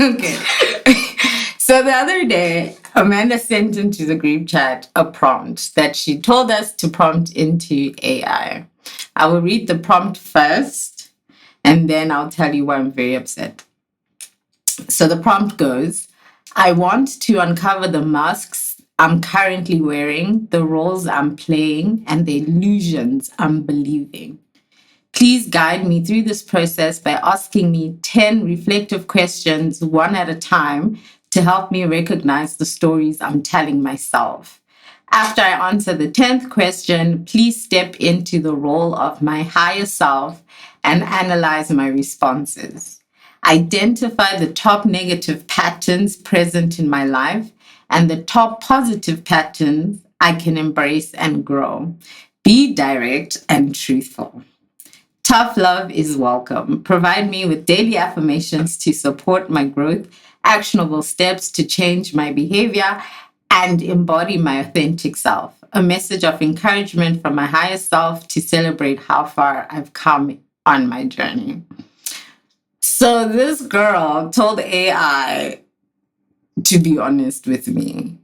Okay. So the other day, Amanda sent into the group chat a prompt that she told us to prompt into AI. I will read the prompt first, and then I'll tell you why I'm very upset. So the prompt goes, I want to uncover the masks I'm currently wearing, the roles I'm playing, and the illusions I'm believing. Please guide me through this process by asking me 10 reflective questions, one at a time, to help me recognize the stories I'm telling myself. After I answer the 10th question, please step into the role of my higher self and analyze my responses. Identify the top negative patterns present in my life and the top positive patterns I can embrace and grow. Be direct and truthful. Tough love is welcome. Provide me with daily affirmations to support my growth, actionable steps to change my behavior, and embody my authentic self. A message of encouragement from my higher self to celebrate how far I've come on my journey. So this girl told AI to be honest with me,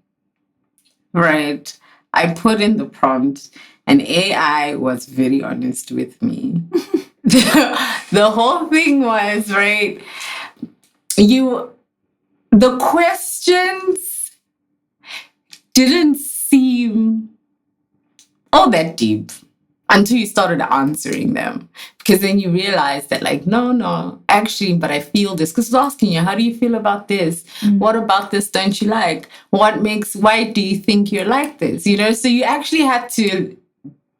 right? I put in the prompt and AI was very honest with me. The whole thing was, right, the questions didn't seem all that deep until you started answering them. Because then you realize that, like, no, actually, but I feel this. Because I was asking you, how do you feel about this? What about this don't you like? Why do you think you're like this? You know, so you actually had to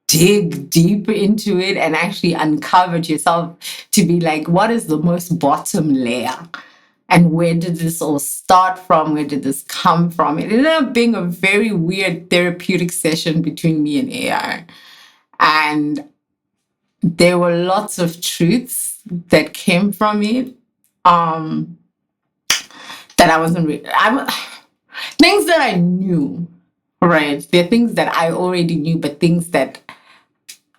dig deep into it and actually uncover it yourself to be like, what is the most bottom layer? And where did this all start from? Where did this come from? It ended up being a very weird therapeutic session between me and AI. And there were lots of truths that came from it that I wasn't things that I knew, right? There are things that I already knew, but things that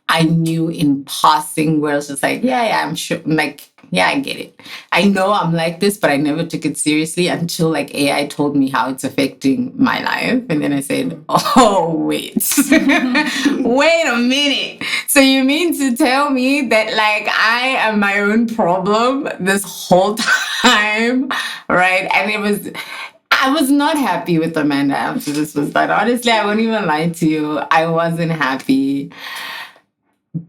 I knew in passing where I was just like, yeah, I'm sure. I'm like, yeah, I get it. I know I'm like this, but I never took it seriously until like AI told me how it's affecting my life. And then I said, oh, wait, wait a minute. So you mean to tell me that like I am my own problem this whole time, right? And I was not happy with Amanda after this was done. Honestly, I won't even lie to you. I wasn't happy.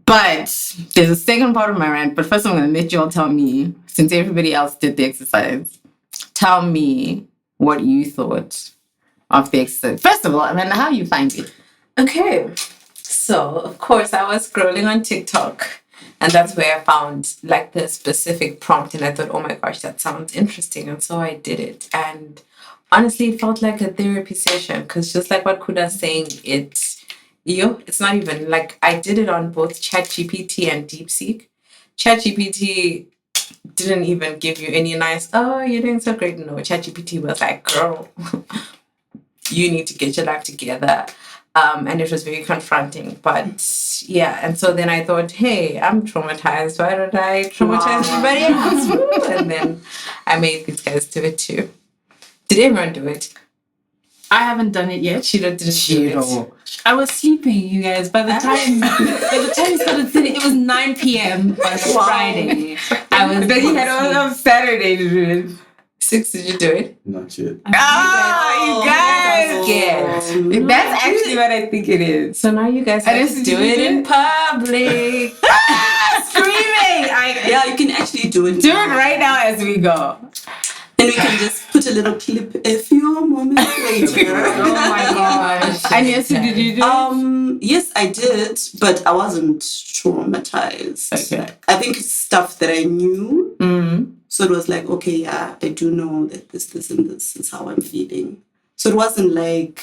But there's a second part of my rant. But first, I'm going to let you all tell me, since everybody else did the exercise, tell me what you thought of the exercise. First of all, Amanda, how you find it? Okay. So, of course, I was scrolling on TikTok. And that's where I found like the specific prompt. And I thought, oh my gosh, that sounds interesting. And so I did it. And honestly, it felt like a therapy session. Because just like what Kuda's saying, it's not even like I did it on both ChatGPT and DeepSeek. ChatGPT didn't even give you any nice, oh, you're doing so great. No, ChatGPT was like, girl, you need to get your life together. And it was very confronting. But yeah, and so then I thought, hey, I'm traumatized. Why don't I traumatize everybody else? And then I made these guys do it too. Did everyone do it? I haven't done it yet. She didn't do it. I was sleeping, you guys. By the time you started sitting, it was 9 p.m. on Friday. Then you had on Saturday to do it. 6, did you do it? Not yet. You guys! Scared. That's actually what I think it is. So now you guys have to do it in public. Screaming! Yeah, you can actually do it. Do it right now as we go. And we can just put a little clip a few moments later. Oh my gosh. And yes, did you do it? Yes, I did, but I wasn't traumatized. Okay. I think it's stuff that I knew. Mm-hmm. So it was like, okay, yeah, I do know that this, and this is how I'm feeling. So it wasn't like,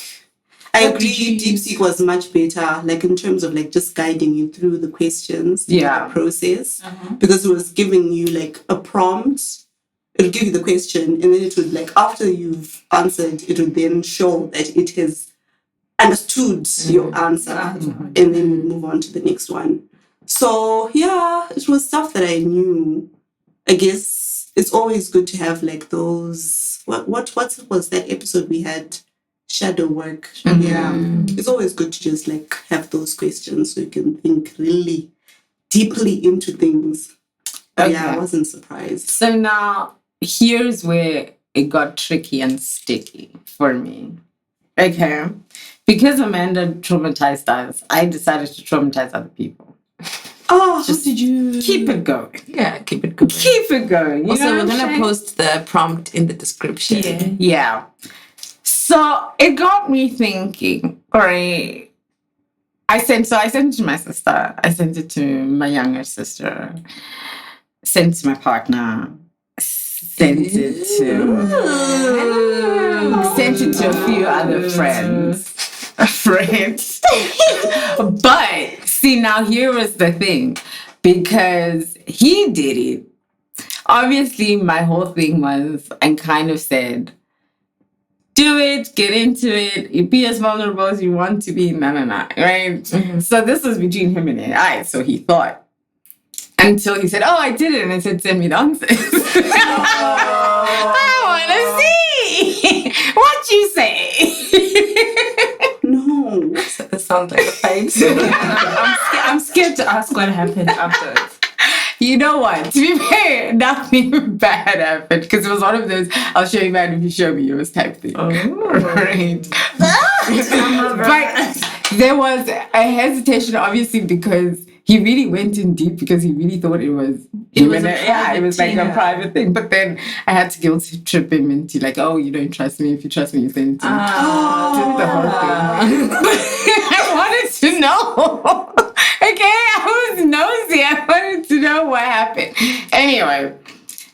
I agree, DeepSeek was much better, like in terms of like just guiding you through the questions, the process, because it was giving you like a prompt. It would give you the question, and then it would like, after you've answered, it would then show that it has understood your answer, and then move on to the next one. So yeah, it was stuff that I knew. I guess it's always good to have like those. What was that episode we had? Shadow work. Yeah, it's always good to just like have those questions so you can think really deeply into things. But yeah, I wasn't surprised. So now here's where it got tricky and sticky for me. Okay. Because Amanda traumatized us, I decided to traumatize other people. Oh, Just did you keep it going? Yeah, keep it going. Keep it going. Also, we're gonna post the prompt in the description. Yeah. So it got me thinking. Right. I sent it to my sister. I sent it to my younger sister. Sent it to my partner. Sent it to a few other friends. But see, now here was the thing, because he did it. Obviously, my whole thing was, and kind of said, do it, get into it, you be as vulnerable as you want to be, right? Mm-hmm. So this was between him and AI, so he thought. Until he said, oh, I did it. And I said, send me the answers. I want to see what you say. No. That sounds like a fight. I'm scared to ask what happened afterwards. You know what? To be fair, nothing bad happened, because it was one of those, I'll show you bad if you show me yours type thing. Oh. Right. But there was a hesitation, obviously, because he really went in deep, because he really thought it was like a private thing. But then I had to guilt trip him into like, oh, you don't trust me. If you trust me, you send it to me. Just the whole thing. I wanted to know. Okay, I was nosy. I wanted to know what happened. Anyway,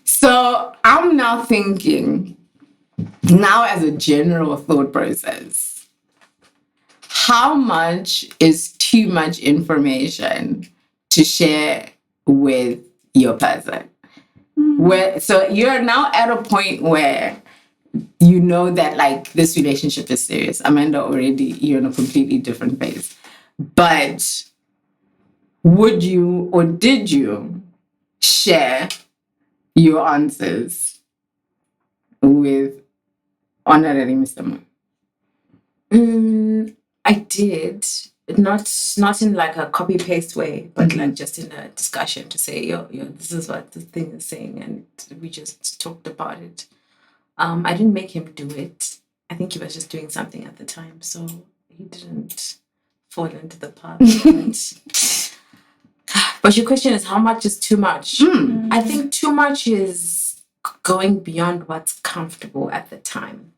so I'm now thinking, now as a general thought process, how much is too much information to share with your person? So you're now at a point where you know that like this relationship is serious. Amanda, already you're in a completely different phase. But would you or did you share your answers with honorary Mr. Moon? I did. Not in like a copy paste way, but like just in a discussion to say, yo, this is what the thing is saying, and we just talked about it. I didn't make him do it. I think he was just doing something at the time, so he didn't fall into the path. But your question is, how much is too much? I think too much is going beyond what's comfortable at the time.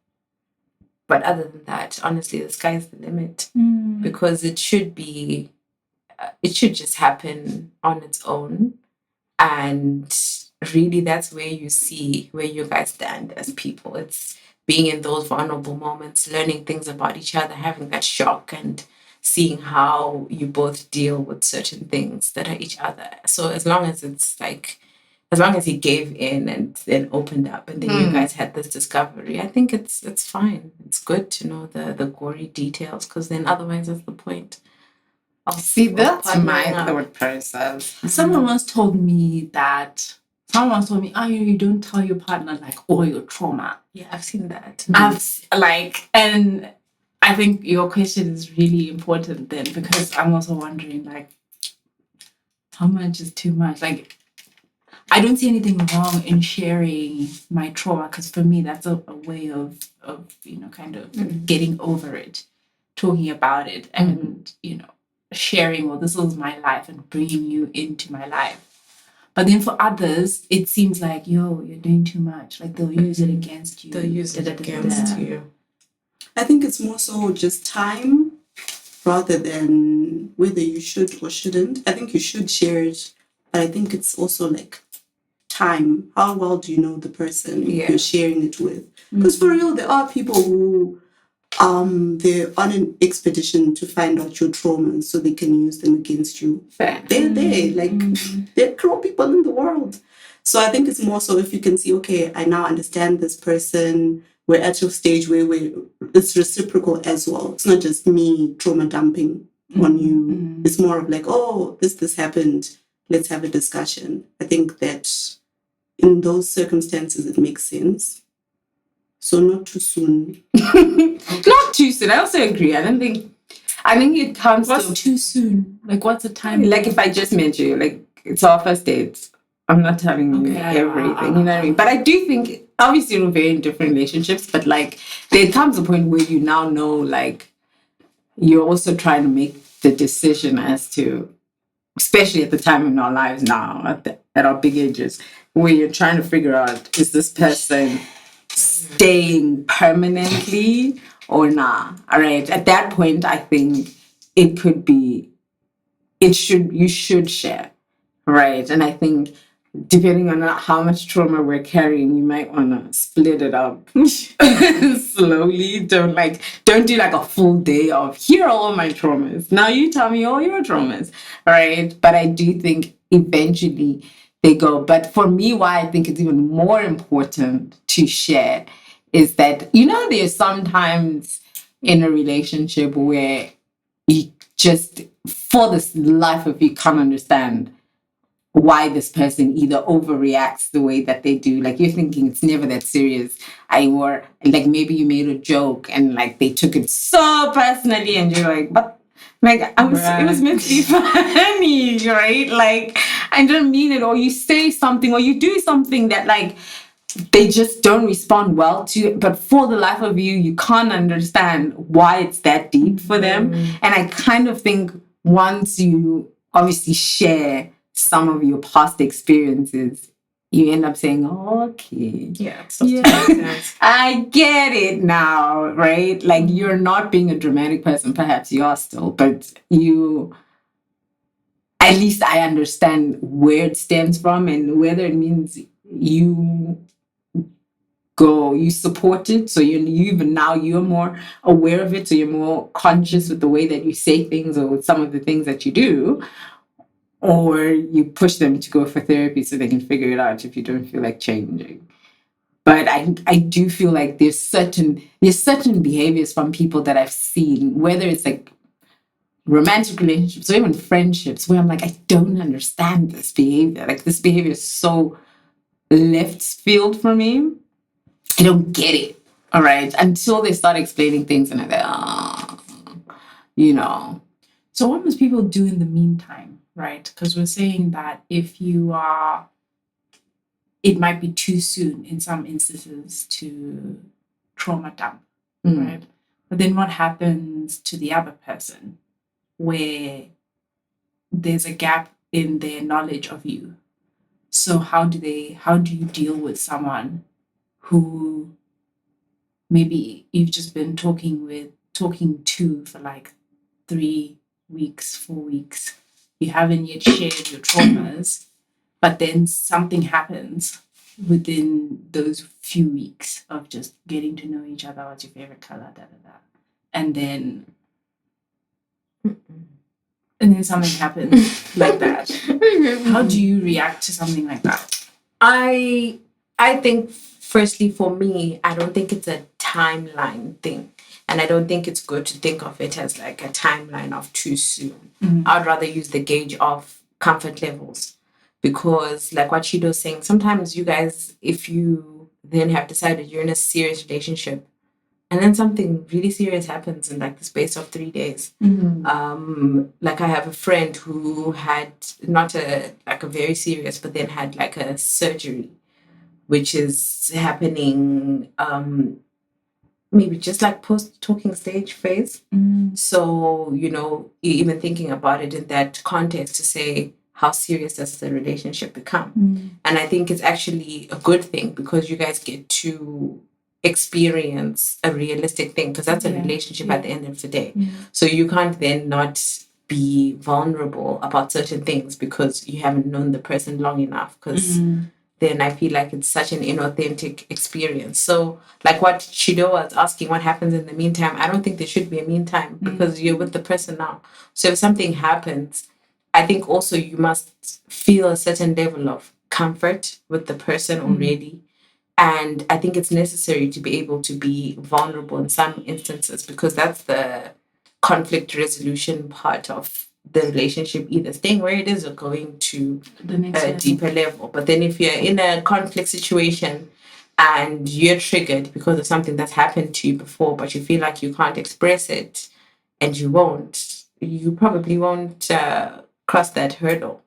But other than that, honestly, the sky's the limit, because it should just happen on its own. And really, that's where you see where you guys stand as people. It's being in those vulnerable moments, learning things about each other, having that shock, and seeing how you both deal with certain things that are each other. So as long as he gave in and then opened up, and then you guys had this discovery, I think it's fine. It's good to know the gory details, because then otherwise that's the point. See, that's my thought process. Someone once told me, oh, you don't tell your partner like all your trauma. Yeah, I've seen that. And I think your question is really important then, because I'm also wondering like, how much is too much? Like, I don't see anything wrong in sharing my trauma, because for me that's a way of kind of getting over it, talking about it, and sharing, well, this is my life, and bringing you into my life. But then for others, it seems like, you're doing too much. Like they'll use it against you. They'll use it against you. I think it's more so just time rather than whether you should or shouldn't. I think you should share it, but I think it's also like time. How well do you know the person you're sharing it with? Because for real, there are people who they're on an expedition to find out your traumas so they can use them against you. Fair. They're there, like there are cruel people in the world. So I think it's more so if you can see, okay, I now understand this person. We're at a stage where it's reciprocal as well. It's not just me trauma dumping on you. It's more of like, oh, this happened. Let's have a discussion. I think that in those circumstances, it makes sense. So not too soon. Not too soon. I also agree. I think it comes What's to too soon? Like, what's the time? like if I just met you, like it's our first date. I'm not telling you Okay, everything, you know what I mean? But I do think, obviously, we're very in different relationships, but like there comes a point where you now know, like, you're also trying to make the decision as to, especially at the time in our lives now, at our big ages, where you're trying to figure out, is this person staying permanently or not? All right. At that point, I think it could be, you should share. Right. And I think depending on how much trauma we're carrying, you might want to split it up slowly. Don't do like a full day of here are all my traumas. Now you tell me all your traumas. Right. But I do think eventually they go. But for me, why I think it's even more important to share is that, there's sometimes in a relationship where you just, for the life of you, can't understand why this person either overreacts the way that they do. Like, you're thinking it's never that serious. Or like maybe you made a joke and like they took it so personally and you're like, but like it was meant to be funny, right? Like, I don't mean it. Or you say something or you do something that like they just don't respond well to it. But for the life of you, you can't understand why it's that deep for them. And I kind of think once you obviously share some of your past experiences, you end up saying, oh, okay. Yeah. I get it now, right? Like, you're not being a dramatic person. Perhaps you are still, but at least I understand where it stems from and whether it means you support it, so you're more aware of it, so you're more conscious with the way that you say things or with some of the things that you do, or you push them to go for therapy so they can figure it out if you don't feel like changing. But I do feel like there's certain behaviors from people that I've seen, whether it's like romantic relationships or even friendships, where I'm like, I don't understand this behavior. Like, this behavior is so left field for me. I don't get it. All right. Until they start explaining things and I'm like, So what must people do in the meantime, right? Because we're saying that if you are, it might be too soon in some instances to trauma dump, right? But then what happens to the other person where there's a gap in their knowledge of you? So how do you deal with someone who maybe you've just been talking to for like 3 weeks, 4 weeks, you haven't yet shared your traumas, but then something happens within those few weeks of just getting to know each other. What's your favorite color? And then something happens like that. How do you react to something like that? I think, firstly, for me, I don't think it's a timeline thing. And I don't think it's good to think of it as like a timeline of too soon. I'd rather use the gauge of comfort levels. Because like what Shido's saying, sometimes you guys, if you then have decided you're in a serious relationship, and then something really serious happens in like the space of 3 days. Like, I have a friend who had not a very serious, but then had like a surgery, which is happening maybe just like post talking stage phase. So, even thinking about it in that context to say, how serious does the relationship become? And I think it's actually a good thing because you guys get to experience a realistic thing, because that's a relationship at the end of the day. So you can't then not be vulnerable about certain things because you haven't known the person long enough, because then I feel like it's such an inauthentic experience. So like what Shido was asking, what happens in the meantime? I don't think there should be a meantime because you're with the person now. So if something happens, I think also you must feel a certain level of comfort with the person already. And I think it's necessary to be able to be vulnerable in some instances, because that's the conflict resolution part of the relationship either staying where it is or going to The next a level. deeper level. But then if you're in a conflict situation and you're triggered because of something that's happened to you before, but you feel like you can't express it and you probably won't cross that hurdle,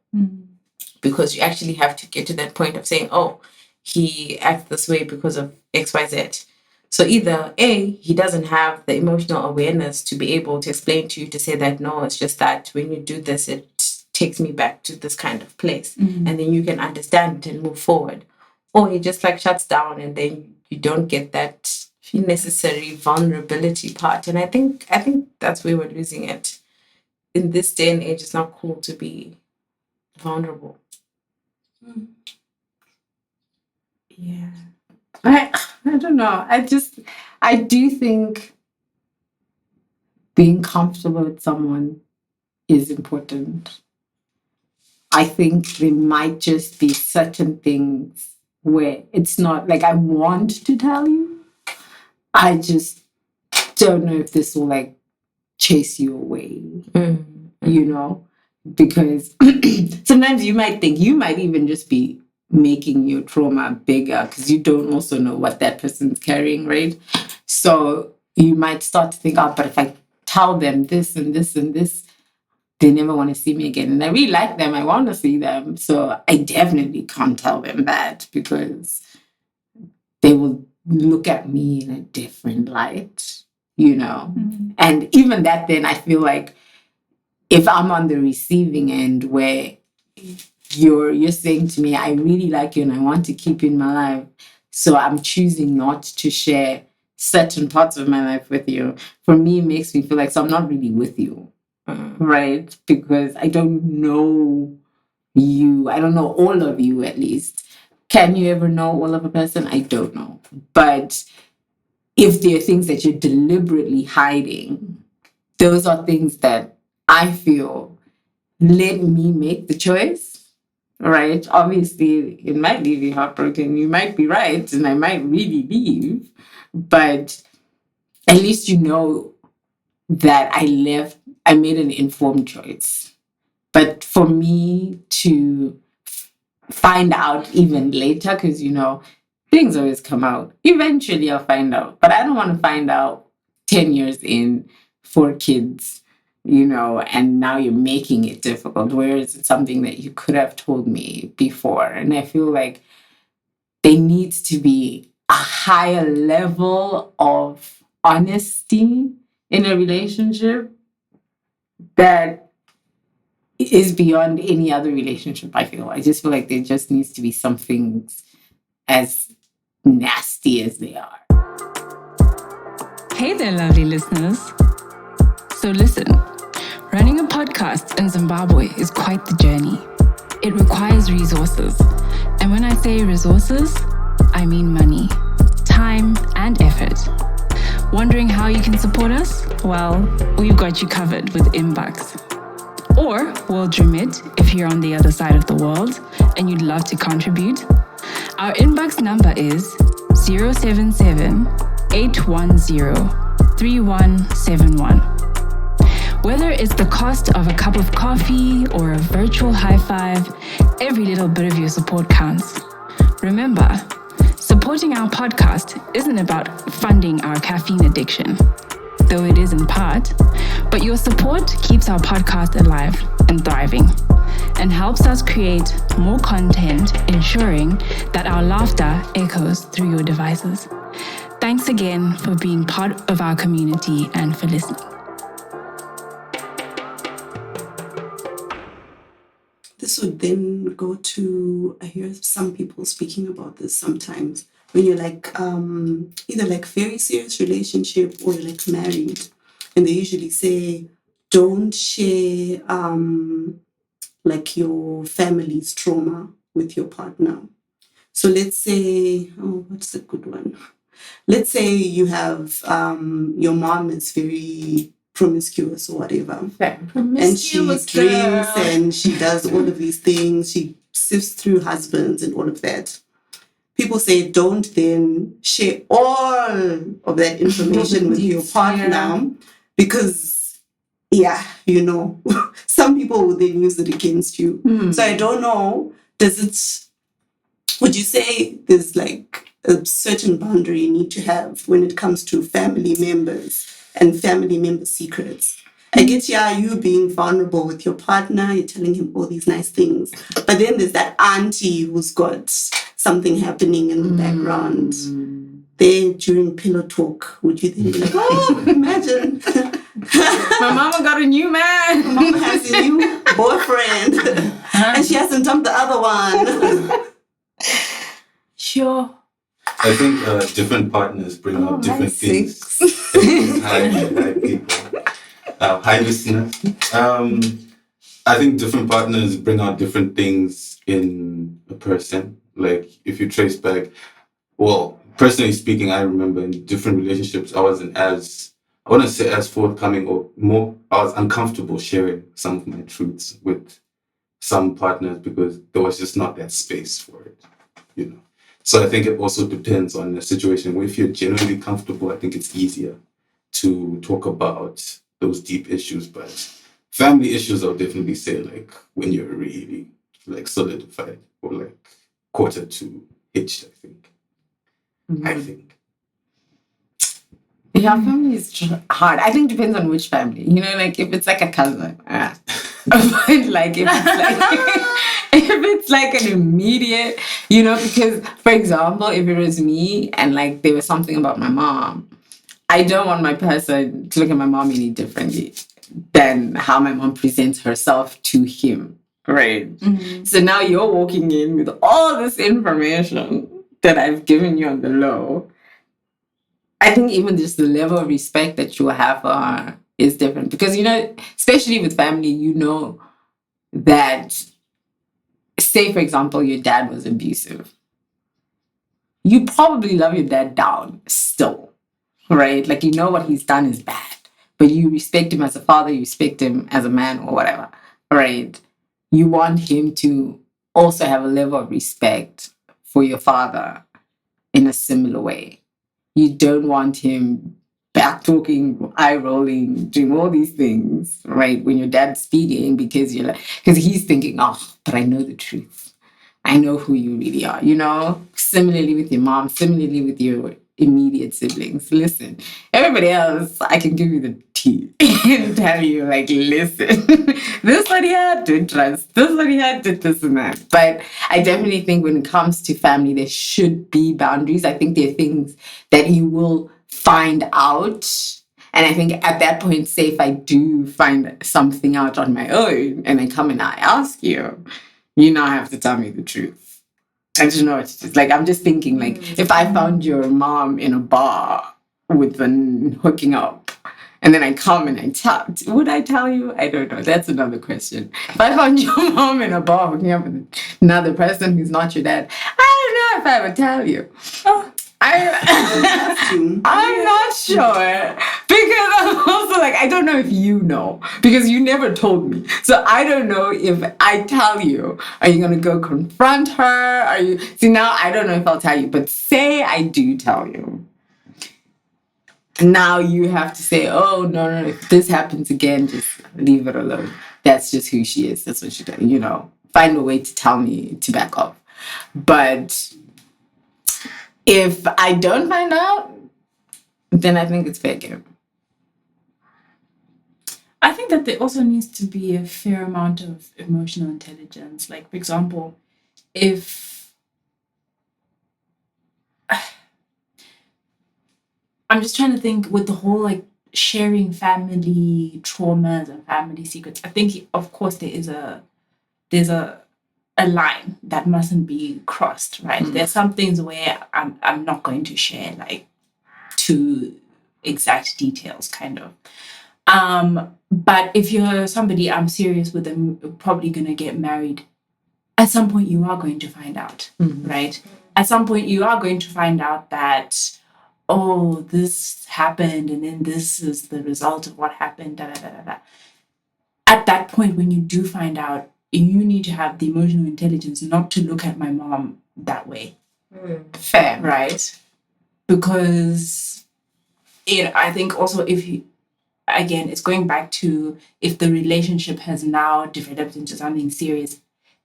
because you actually have to get to that point of saying, oh, he acts this way because of XYZ. So either A, he doesn't have the emotional awareness to be able to explain to you, to say that, no, it's just that when you do this, it takes me back to this kind of place. And then you can understand it and move forward. Or he just like shuts down, and then you don't get that necessary vulnerability part. And I think that's where we're losing it. In this day and age, it's not cool to be vulnerable. Yeah. I don't know. I do think being comfortable with someone is important. I think there might just be certain things where it's not like I want to tell you. I just don't know if this will like chase you away, you know? Because sometimes you might think you might even just be making your trauma bigger because you don't also know what that person's carrying, right? So you might start to think, oh, but if I tell them this and this and this, they never want to see me again. And I really like them. I want to see them. So I definitely can't tell them that because they will look at me in a different light, you know? And even that, then I feel like if I'm on the receiving end where you're saying to me, I really like you and I want to keep you in my life, so I'm choosing not to share certain parts of my life with you, for me, it makes me feel like, so I'm not really with you, right? Because I don't know you. I don't know all of you, at least. Can you ever know all of a person? I don't know. But if there are things that you're deliberately hiding, those are things that I feel let me make the choice, right? Obviously, it might leave you heartbroken. You might be right, and I might really leave. But at least you know that I made an informed choice. But for me to find out even later, because, you know, things always come out. Eventually, I'll find out. But I don't want to find out 10 years in, 4 kids, you know, and now you're making it difficult. Whereas it's something that you could have told me before. And I feel like there needs to be a higher level of honesty in a relationship that is beyond any other relationship, I feel. I just feel like there just needs to be something as nasty as they are. Hey there, lovely listeners. So listen, running a podcast in Zimbabwe is quite the journey. It requires resources. And when I say resources, I mean money, time, and effort. Wondering how you can support us? Well, we've got you covered with Inbox. Or World Remit if you're on the other side of the world and you'd love to contribute. Our inbox number is 077 810 3171. Whether it's the cost of a cup of coffee or a virtual high five, every little bit of your support counts. Remember, supporting our podcast isn't about funding our caffeine addiction, though it is in part, but your support keeps our podcast alive and thriving and helps us create more content, ensuring that our laughter echoes through your devices. Thanks again for being part of our community and for listening. This would then go to, I hear some people speaking about this sometimes, when you're like either like very serious relationship or you're like married, and they usually say, don't share like your family's trauma with your partner. So let's say, what's a good one? Let's say you have your mom is very promiscuous or whatever. And she drinks and she does all of these things. She sifts through husbands and all of that. People say don't then share all of that information with your partner because yeah, some people will then use it against you. So I don't know, would you say there's like a certain boundary you need to have when it comes to family members and family member secrets? I get, you being vulnerable with your partner, you're telling him all these nice things, but then there's that auntie who's got something happening in the background. There during pillow talk, would you then be like, oh, imagine My mama got a new man. my mom has a new boyfriend and she hasn't dumped the other one. Sure. I think different partners bring out different things. Hi, people. Hi, listeners. I think different partners bring out different things in a person. Like, if you trace back, well, personally speaking, I remember in different relationships, I wasn't I wouldn't say as forthcoming or more, I was uncomfortable sharing some of my truths with some partners because there was just not that space for it. So I think it also depends on the situation. Where if you're genuinely comfortable, I think it's easier to talk about those deep issues. But family issues, I'll definitely say, like, when you're really like solidified or like quarter to hitched, I think. I think. Yeah, family is hard. I think it depends on which family. Like if it's like a cousin. But like if it's like if it's like an immediate, because for example, if it was me and like there was something about my mom, I don't want my person to look at my mom any differently than how my mom presents herself to him. Right. So now you're walking in with all this information that I've given you on the low. I think even just the level of respect that you have for her is different because, especially with family, that, say, for example, your dad was abusive. You probably love your dad down still, right? Like, what he's done is bad, but you respect him as a father, you respect him as a man or whatever, right? You want him to also have a level of respect for your father in a similar way. You don't want him back talking, eye rolling, doing all these things, right? When your dad's speaking, because he's thinking, oh, but I know the truth. I know who you really are, Similarly with your mom, similarly with your immediate siblings. Listen, everybody else, I can give you the tea and tell you, like, listen, this one here, don't trust. This one here, did this and that. But I definitely think when it comes to family, there should be boundaries. I think there are things that you will find out. And I think at that point, say if I do find something out on my own and I come and I ask you, you now have to tell me the truth. I don't know what it is. Like, I'm just thinking, like, if I found your mom in a bar with an hooking up, and then I come and I tell, would I tell you? I don't know. That's another question. If I found your mom in a bar hooking up with another person who's not your dad, I don't know if I would tell you. I'm not sure because I'm also like, I don't know if you know because you never told me. So I don't know if I tell you, are you going to go confront her? See, now I don't know if I'll tell you, but say I do tell you. Now you have to say, oh, no, if this happens again, just leave it alone. That's just who she is. That's what she does. Find a way to tell me to back off. But if I don't find out, then I think it's fair game. I think that there also needs to be a fair amount of emotional intelligence. Like, for example, if I'm just trying to think with the whole like sharing family traumas and family secrets, I think of course there's a line that mustn't be crossed, right? There's some things where I'm not going to share like to exact details, kind of. But if you're somebody I'm serious with and probably gonna get married, at some point you are going to find out, right? At some point you are going to find out that, oh, this happened and then this is the result of what happened, da da da da da. At that point, when you do find out, you need to have the emotional intelligence not to look at my mom that way. Fair. Right? Because I think also if again, it's going back to if the relationship has now developed into something serious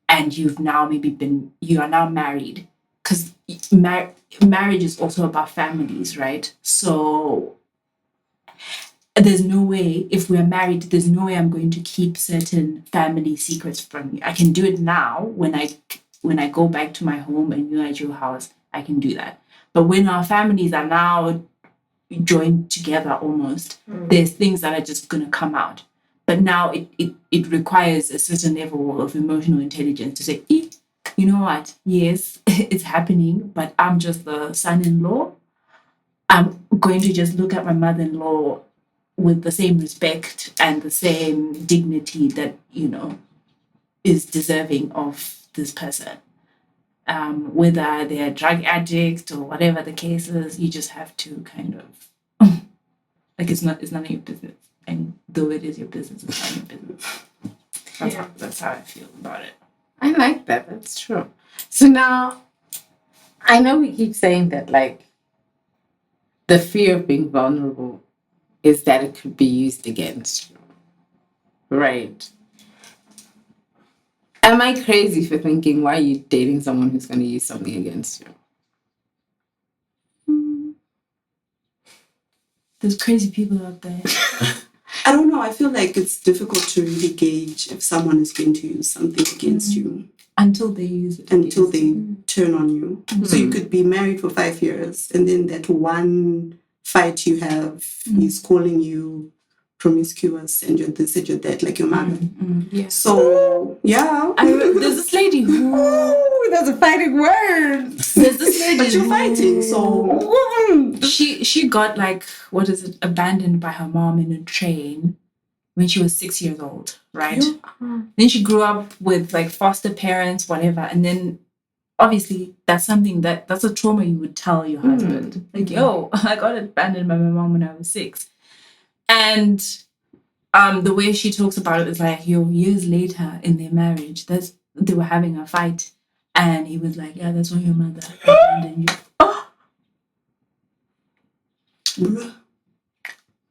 and you are now married, because marriage is also about families, right? So there's no way, if we're married, there's no way I'm going to keep certain family secrets from you. I can do it now when I go back to my home and you're at your house, I can do that. But when our families are now joined together almost, there's things that are just going to come out. But now it requires a certain level of emotional intelligence to say, you know what, yes, it's happening, but I'm just the son-in-law. I'm going to just look at my mother-in-law with the same respect and the same dignity that, is deserving of this person. Whether they're a drug addict or whatever the case is, you just have to kind of like it's none of your business. And though it is your business, it's not your business. That's how I feel about it. I like that. That's true. So now, I know we keep saying that, like, the fear of being vulnerable is that it could be used against you. Right. Am I crazy for thinking, why are you dating someone who's going to use something against you? There's crazy people out there. I don't know. I feel like it's difficult to really gauge if someone is going to use something against you. Until they use it. Until they turn on you. Mm-hmm. So you could be married for 5 years and then that one fight you have is calling you promiscuous and you're this and you're that, like your mother. Yeah. So, yeah. There's this lady who... There's a fighting word. There's this lady but you're fighting, so... She got, like, abandoned by her mom in a train when she was 6 years old, right? Yeah. Then she grew up with, like, foster parents, whatever. And then, obviously, that's a trauma you would tell your husband. Like, yo, I got abandoned by my mom when I was 6. And the way she talks about it is like, years later in their marriage, they were having a fight. And he was like, yeah, that's why your mother abandoned you.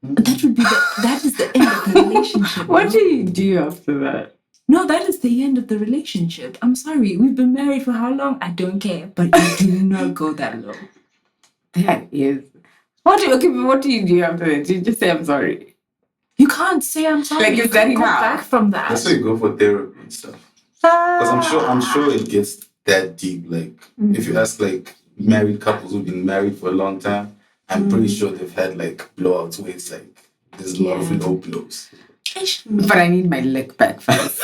That is the end of the relationship. What do you do after that? No, that is the end of the relationship. I'm sorry. We've been married for how long? I don't care. But you do not go that low. That is. What do you do after that? Do you just say, I'm sorry? You can't say I'm sorry. Like, is that enough? Go back from that. That's why you go for therapy and stuff. Because I'm sure it gets that deep. Like, if you ask, like, married couples who've been married for a long time, I'm pretty sure they've had, like, blowouts where it's like, there's a lot of low blows. But I need my lick back first.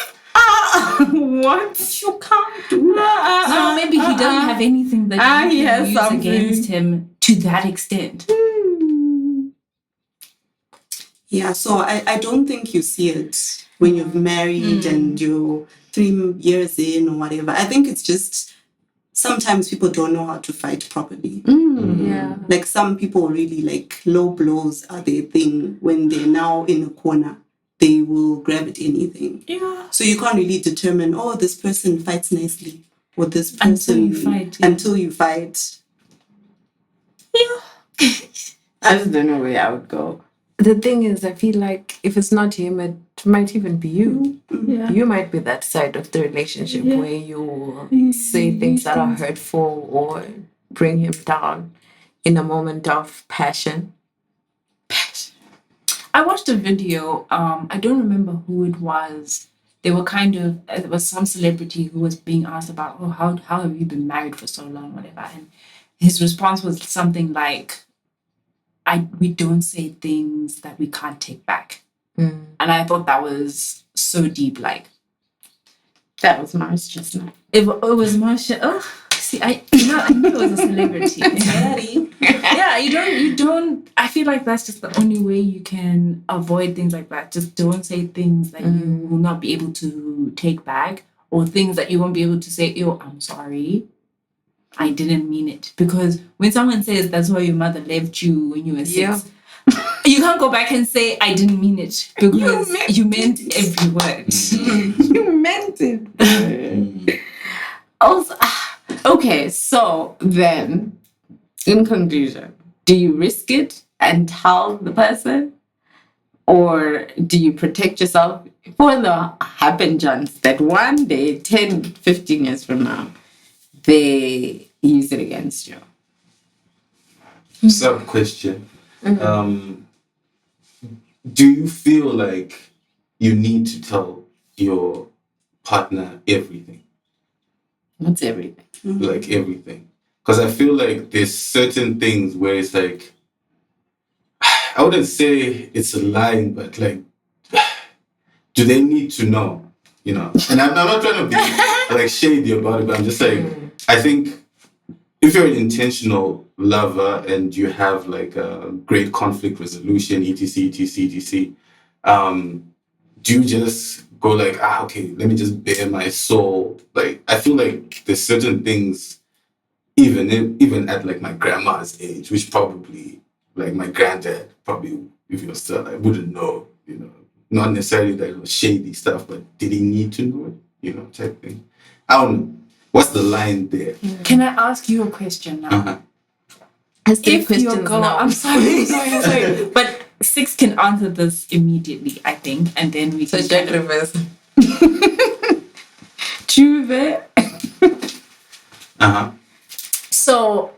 What? You can't do that. No, maybe he doesn't have anything that you can use against him to that extent. Yeah, so I don't think you see it when you're married and you're 3 years in or whatever. I think it's just sometimes people don't know how to fight properly. Yeah. Like some people really, like, low blows are their thing. When they're now in a corner, they will grab at anything. Yeah. So you can't really determine, this person fights nicely. Or this person... Until you fight. Yeah. I just don't know where I would go. The thing is, I feel like if it's not him, it might even be you. Yeah. You might be that side of the relationship where you say things that are hurtful or bring him down in a moment of passion. I watched a video. I don't remember who it was. They were it was some celebrity who was being asked about, how have you been married for so long, whatever. And his response was something like, we don't say things that we can't take back. And I thought that was so deep. Like, that was Mars just now. It was Marsha. Oh, see, I knew it was a celebrity. Yeah, you don't. I feel like that's just the only way you can avoid things like that. Just don't say things that you will not be able to take back, or things that you won't be able to say, I'm sorry, I didn't mean it. Because when someone says that's why your mother left you when you were 6, you can't go back and say, I didn't mean it. Because you meant every word. You meant it. Also, okay, so then, in conclusion, do you risk it and tell the person? Or do you protect yourself for the happen chance that one day, 10, 15 years from now, they use it against you? Sub question. Do you feel like you need to tell your partner everything? What's everything? Like everything. Because I feel like there's certain things where it's like, I wouldn't say it's a lie, but like, do they need to know? You know? And I'm not trying to be like shady about it, but I'm just like, I think if you're an intentional lover and you have like a great conflict resolution, etc., do you just go like, okay, let me just bare my soul? Like, I feel like there's certain things, even at like my grandma's age, which probably like my granddad probably, if he was still, I wouldn't know, you know, not necessarily that it was shady stuff, but did he need to know it, you know, type thing. I don't know. What's the line there? Can I ask you a question now? Uh-huh. If your girl, I'm sorry, but 6 can answer this immediately, I think, and then we can Jack reverse. True. Uh-huh. So,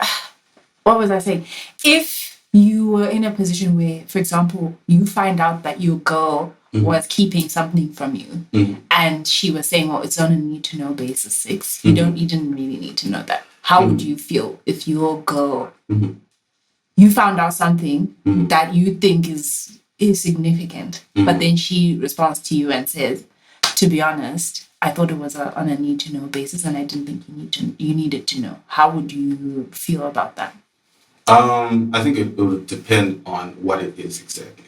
what was I saying? If you were in a position where, for example, you find out that your girl was keeping something from you, and she was saying, well, it's on a need-to-know basis, 6. You didn't really need to know that. How would you feel if your girl, you found out something that you think is significant, but then she responds to you and says, to be honest, I thought it was on a need-to-know basis, and I didn't think you needed to know. How would you feel about that? I think it would depend on what it is exactly.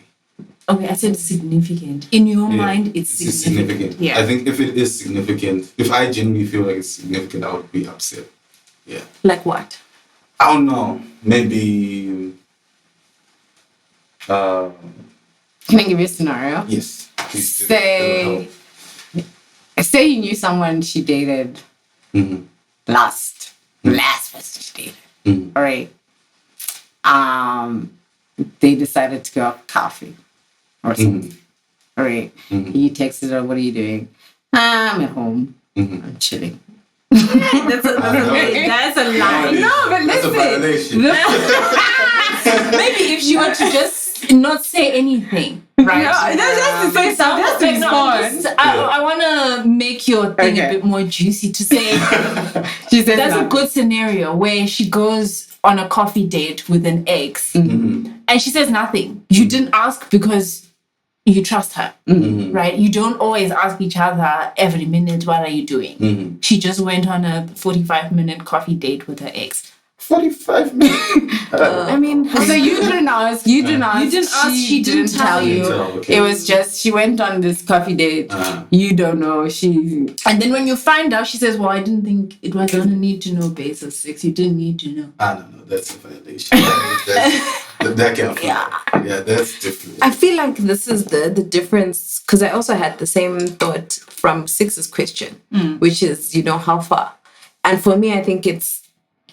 Okay, I said significant. In your mind, it's significant. Yeah. I think if it is significant, if I genuinely feel like it's significant, I would be upset. Yeah. Like what? I don't know. Maybe. Can I give you a scenario? Yes. Please do. Say you knew someone she dated last person she dated. All right. They decided to go out for coffee or something. All right. You texted her, what are you doing? I'm at home. I'm chilling. That's a lie. No, but That's a listen. violation. Maybe if she were to just not say anything, right? That's to say something. That's to respond. I want to make your thing a bit more juicy to say She says that's a good scenario where she goes on a coffee date with an ex and she says nothing. You didn't ask because you trust her, right? You don't always ask each other every minute, what are you doing? She just went on a 45-minute coffee date with her ex. 45 minutes. I mean, so you didn't ask. You didn't ask. You didn't ask. She didn't tell you. Okay. It was just she went on this coffee date. You don't know. And then when you find out, she says, "Well, I didn't think it was on a need-to-know basis. 6. You didn't need to know." No, that's a violation. That can't fly. Yeah, that's different. I feel like this is the difference, because I also had the same thought from 6's question, which is, you know, how far? And for me, I think it's,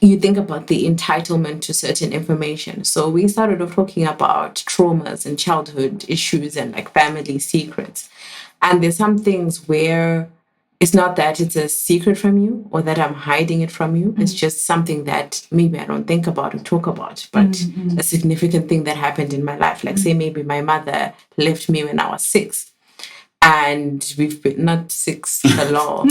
you think about the entitlement to certain information. So we started off talking about traumas and childhood issues and like family secrets. And there's some things where it's not that it's a secret from you or that I'm hiding it from you. It's just something that maybe I don't think about or talk about, but a significant thing that happened in my life. Like say maybe my mother left me when I was 6. And we've been, not 6 the law.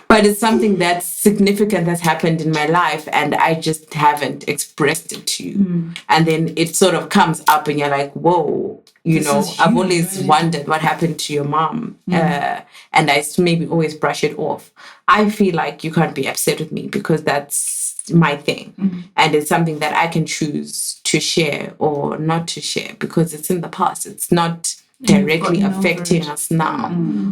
But it's something that's significant that's happened in my life and I just haven't expressed it to you. And then it sort of comes up and you're like, whoa, you know, I've always wondered what happened to your mom. And I maybe always brush it off. I feel like you can't be upset with me because that's my thing. And it's something that I can choose to share or not to share because it's in the past. It's not directly affecting us now.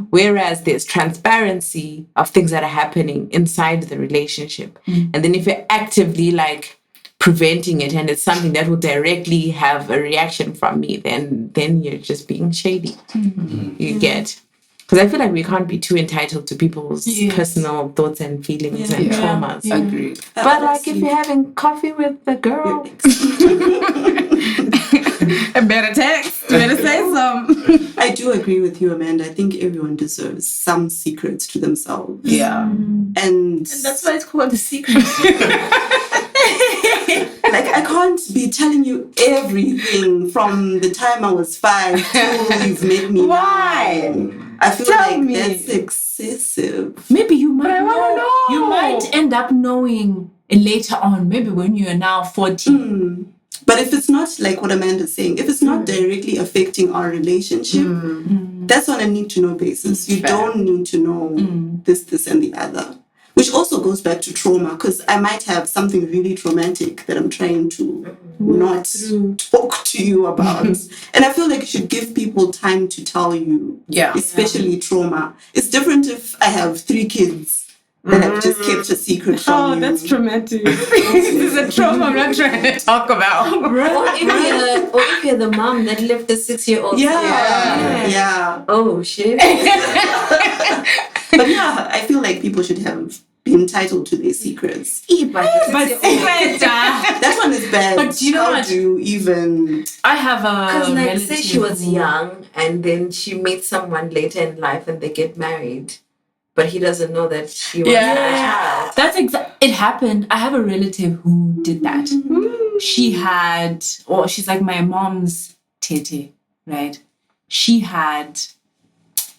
Whereas there's transparency of things that are happening inside the relationship. And then if you're actively like preventing it and it's something that will directly have a reaction from me, then you're just being shady. You get? Because I feel like we can't be too entitled to people's personal thoughts and feelings and traumas. Agreed. But like if you're having coffee with the girl, A better text, better say some. I do agree with you, Amanda. I think everyone deserves some secrets to themselves. Yeah. And That's why it's called the secret. like, I can't be telling you everything from the time I was 5 till you've made me Why? now. I feel Tell like me. that's excessive. Maybe you might I wanna know. You might end up knowing later on, maybe when you're now 40. But if it's not like what Amanda's saying, if it's not directly affecting our relationship, that's on a need to know basis. You don't need to know this, and the other. Which also goes back to trauma, because I might have something really traumatic that I'm trying to not talk to you about. And I feel like you should give people time to tell you, especially trauma. It's different if I have 3 kids that I've just kept a secret from you. Oh, that's traumatic. This is a trauma I'm not trying to talk about. Or if you're the mom that left a 6-year-old. Yeah. Oh, shit. But yeah, I feel like people should be entitled to their secrets. But That one is bad. But you know How what? do you even... I have a Because, like, relative say she was who- young and then she meets someone later in life and they get married, but he doesn't know that she was a child. That's it happened. I have a relative who did that. She had, or she's like my mom's tete, right? She had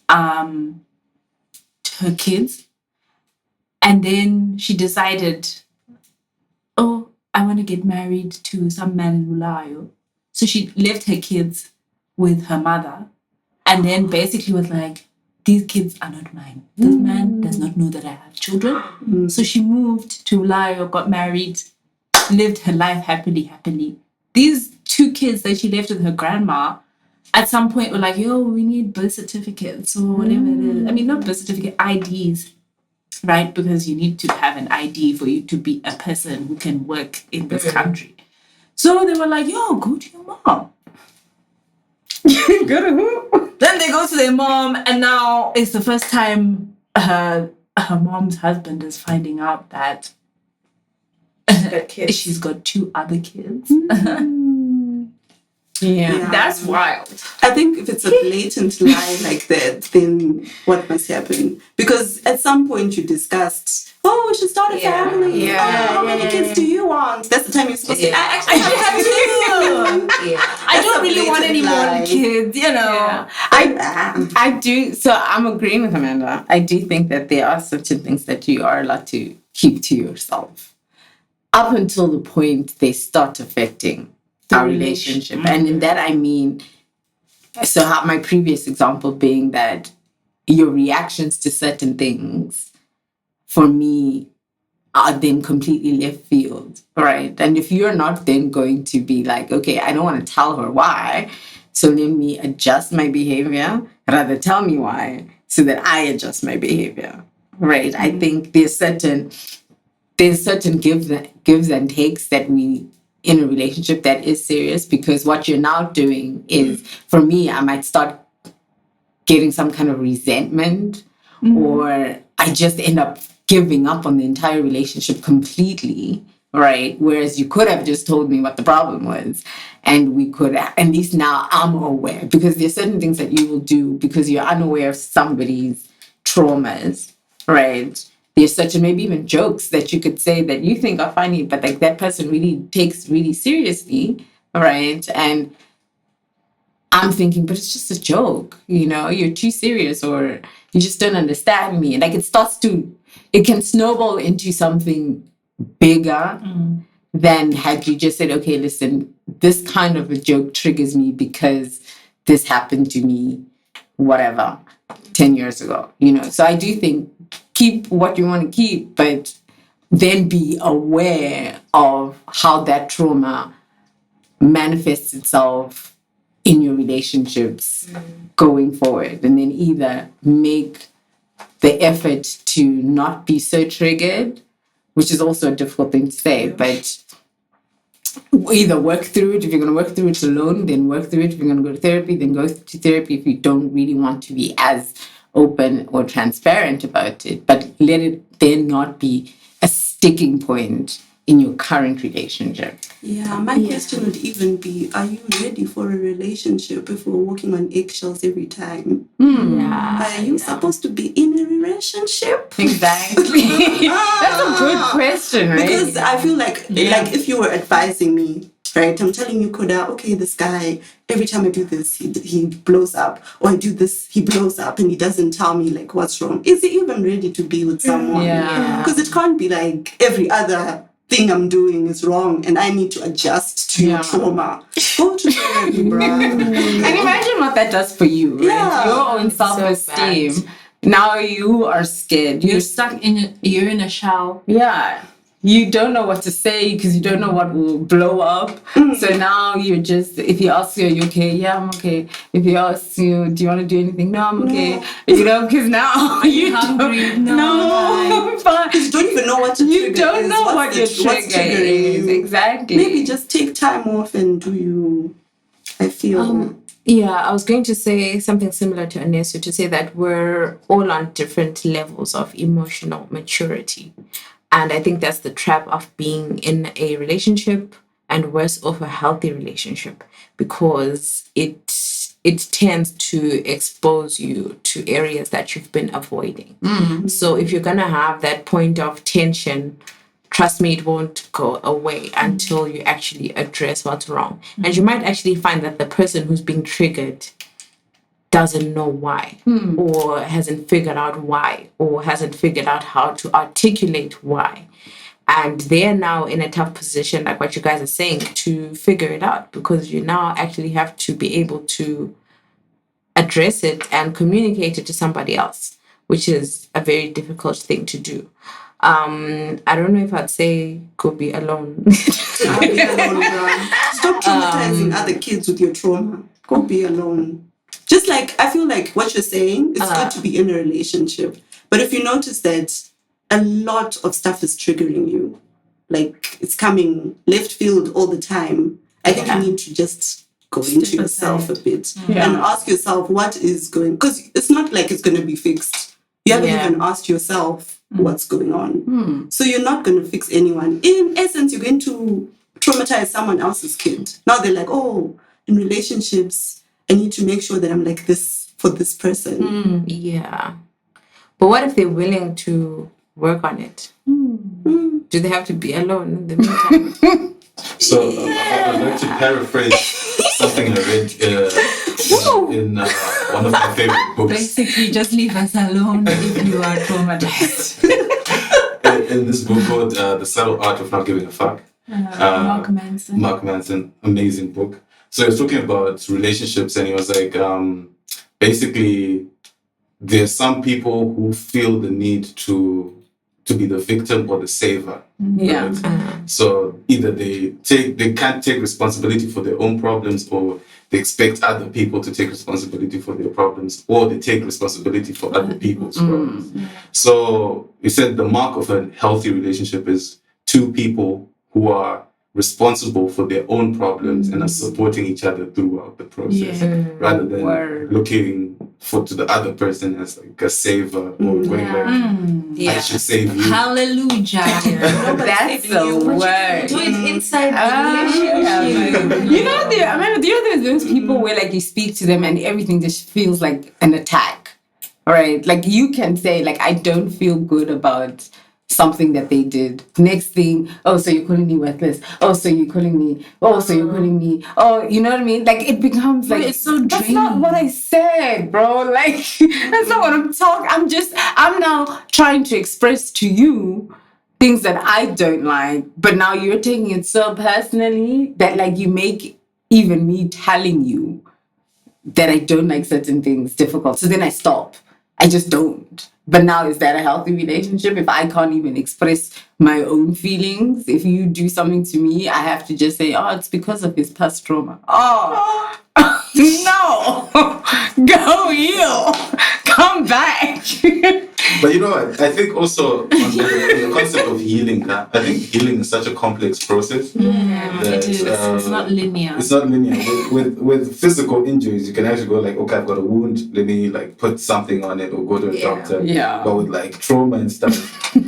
her kids, and then she decided, oh, I want to get married to some man in Ulayo. So she left her kids with her mother, and then basically was like, these kids are not mine. This man does not know that I have children. So she moved to Ulayo, got married, lived her life happily. These 2 kids that she left with her grandma, at some point were like, yo, we need birth certificates or whatever it is. I mean, not birth certificate, IDs, right? Because you need to have an ID for you to be a person who can work in this country. So they were like, yo, go to your mom. Go to who? Then they go to their mom, and now it's the first time her mom's husband is finding out that she's got 2 other kids. Yeah. That's wild. I think if it's a blatant lie like that, then what must happen? Because at some point you discussed, oh, we should start a family. Yeah. Oh, how many kids do you want? That's the time you're supposed to say, Yeah. I actually have 2. I don't a really want any blatant more lie. kids, you know. I do. So I'm agreeing with Amanda. I do think that there are certain things that you are allowed to keep to yourself up until the point they start affecting our relationship. And in that, I mean, so my previous example being that your reactions to certain things, for me, are then completely left field, right? And if you're not then going to be like, okay, I don't want to tell her why, so let me adjust my behavior, rather tell me why, so that I adjust my behavior, right? I think there's certain gives and takes that we in a relationship that is serious, because what you're now doing is, for me, I might start getting some kind of resentment, or I just end up giving up on the entire relationship completely, right? Whereas you could have just told me what the problem was, and we could, at least now I'm aware, because there's certain things that you will do because you're unaware of somebody's traumas, right? There's certain, maybe even jokes that you could say that you think are funny, but like that person really takes really seriously, right? And I'm thinking, but it's just a joke, you know, you're too serious, or you just don't understand me. And like it can snowball into something bigger than had you just said, okay, listen, this kind of a joke triggers me because this happened to me, whatever, 10 years ago, you know? So I do think keep what you want to keep, but then be aware of how that trauma manifests itself in your relationships going forward, and then either make the effort to not be so triggered, which is also a difficult thing to say, but either work through it. If you're going to work through it alone, then work through it. If you're going to go to therapy, then go to therapy if you don't really want to be as open or transparent about it. But let it then not be a sticking point in your current relationship? Yeah, my question would even be, are you ready for a relationship if we're walking on eggshells every time? Are you supposed to be in a relationship? Exactly. That's a good question, right? Because I feel like if you were advising me, right, I'm telling you, Koda, okay, this guy, every time I do this, he blows up, or I do this, he blows up, and he doesn't tell me like what's wrong. Is he even ready to be with someone? Because it can't be like every other thing I'm doing is wrong and I need to adjust to your trauma. Go to therapy, bro. And imagine what that does for you, right? Yeah. Your own self-esteem. So now you are scared. You're stuck you're in a shell. Yeah. You don't know what to say because you don't know what will blow up. So now you're just, if he asks you, are you okay? Yeah, I'm okay. If he asks you, do you want to do anything? No, I'm okay. You know, because now you're hungry. No, I'm fine. You don't even know what to You don't know what your trigger is. Exactly. Maybe just take time off and do you, I feel. Yeah, I was going to say something similar to Anesu, to say that we're all on different levels of emotional maturity. And I think that's the trap of being in a relationship, and worse off, a healthy relationship, because it tends to expose you to areas that you've been avoiding. So if you're gonna have that point of tension, trust me, it won't go away until you actually address what's wrong. And you might actually find that the person who's being triggered doesn't know why, or hasn't figured out why, or hasn't figured out how to articulate why. And they're now in a tough position, like what you guys are saying, to figure it out, because you now actually have to be able to address it and communicate it to somebody else, which is a very difficult thing to do. I don't know if I'd say go be alone. I'll be alone, bro. Stop traumatizing other kids with your trauma. Go be alone. Just like, I feel like what you're saying, it's good to be in a relationship. But if you notice that a lot of stuff is triggering you, like it's coming left field all the time, I think you need to just go into yourself a bit and ask yourself what is going, because it's not like it's going to be fixed. You haven't even asked yourself what's going on. So you're not going to fix anyone. In essence, you're going to traumatize someone else's kid. Now they're like, oh, in relationships, I need to make sure that I'm like this for this person. Yeah. But what if they're willing to work on it? Do they have to be alone in the meantime? So I'd like to paraphrase something I read in one of my favorite books. Basically, just leave us alone if you are traumatized. In this book called The Subtle Art of Not Giving a Fuck. Mark Manson. Mark Manson, amazing book. So he was talking about relationships, and he was like, basically, there's some people who feel the need to be the victim or the saver. Yeah. Right? So either they can't take responsibility for their own problems, or they expect other people to take responsibility for their problems, or they take responsibility for other people's problems. So he said the mark of a healthy relationship is two people who are responsible for their own problems and are supporting each other throughout the process, rather than looking to the other person as like a saver or going like, I should save you. Hallelujah. That's the word. Do it inside the relationship. You know, I remember there's those people where like you speak to them and everything just feels like an attack. All right. Like you can say like, I don't feel good about something that they did. Next thing, oh, so you're calling me worthless. Oh, so you're calling me. Oh, so you're calling me. Oh, you know what I mean? Like it becomes like, it's so that's not what I said, bro. Like that's not what I'm talking. I'm now trying to express to you things that I don't like, but now you're taking it so personally that like you make even me telling you that I don't like certain things difficult. So then I stop. I just don't. But now, is that a healthy relationship? If I can't even express my own feelings, if you do something to me, I have to just say, oh, it's because of his past trauma. Oh, no. Go heal. Come back. But you know what? I think also on the concept of healing, I think healing is such a complex process. Yeah, that, it is. It's not linear. It's not linear. With physical injuries, you can actually go like, okay, I've got a wound. Let me like put something on it or go to a doctor. Yeah. But with like trauma and stuff,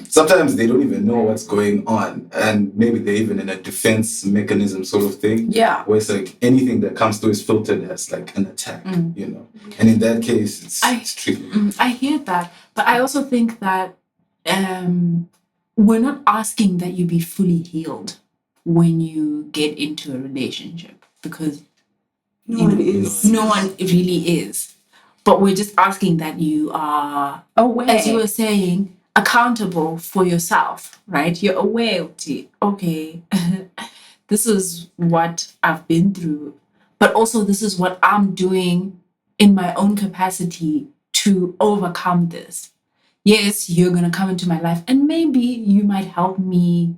sometimes they don't even know what's going on, and maybe they're even in a defense mechanism sort of thing. Yeah. Where it's like anything that comes through is filtered as like an attack, you know. And in that case, it's tricky. I hear that, but I also think that we're not asking that you be fully healed when you get into a relationship, because No one is. no one really is. But we're just asking that you are, Aware. as you were saying, accountable for yourself, right? You're aware of, okay, this is what I've been through, but also this is what I'm doing in my own capacity to overcome this. Yes, you're going to come into my life and maybe you might help me.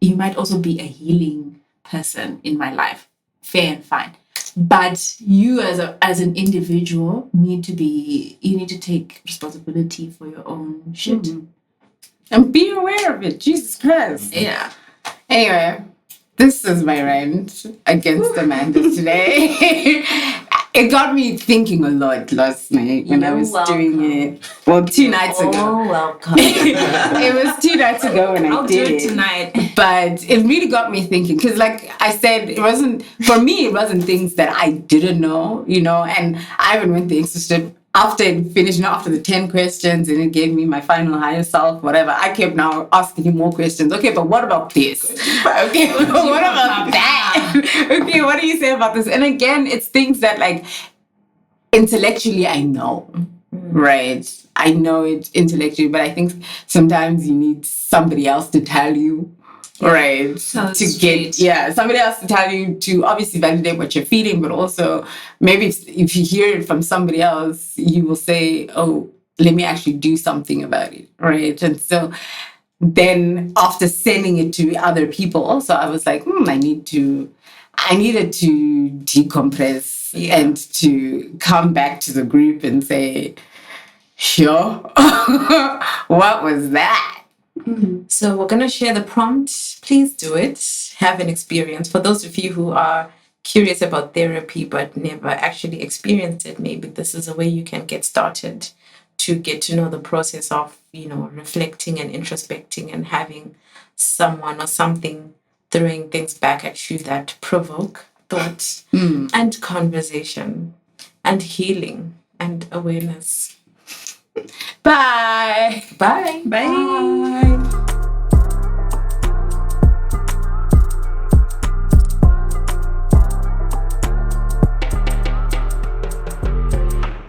You might also be a healing person in my life. Fair and fine. But you as an individual need to take responsibility for your own shit. And be aware of it. Jesus Christ. Yeah. Anyway, this is my rant against Amanda today. It got me thinking a lot last night when I was doing it. Well, 2 nights ago. Oh, welcome. It was 2 nights ago when I'll I do did it it. tonight. But it really got me thinking, because like I said, it wasn't things that I didn't know, you know, and I even went the extra step after it finished, after the 10 questions, and it gave me my final higher self, whatever. I kept now asking him more questions. Okay, but what about this? Okay, what about that? Okay, what do you say about this? And again, it's things that like intellectually I know, right? I know it intellectually, but I think sometimes you need somebody else to tell you, right? Somebody else to tell you, to obviously validate what you're feeling, but also maybe if you hear it from somebody else, you will say, oh, let me actually do something about it, right? And so then after sending it to other people also, I was like, I needed to decompress and to come back to the group and say, sure, what was that? So we're going to share the prompt. Please do it. Have an experience. For those of you who are curious about therapy but never actually experienced it, maybe this is a way you can get started to get to know the process of, you know, reflecting and introspecting and having someone or something throwing things back at you that provoke thought and conversation and healing and awareness. Bye. Bye. Bye.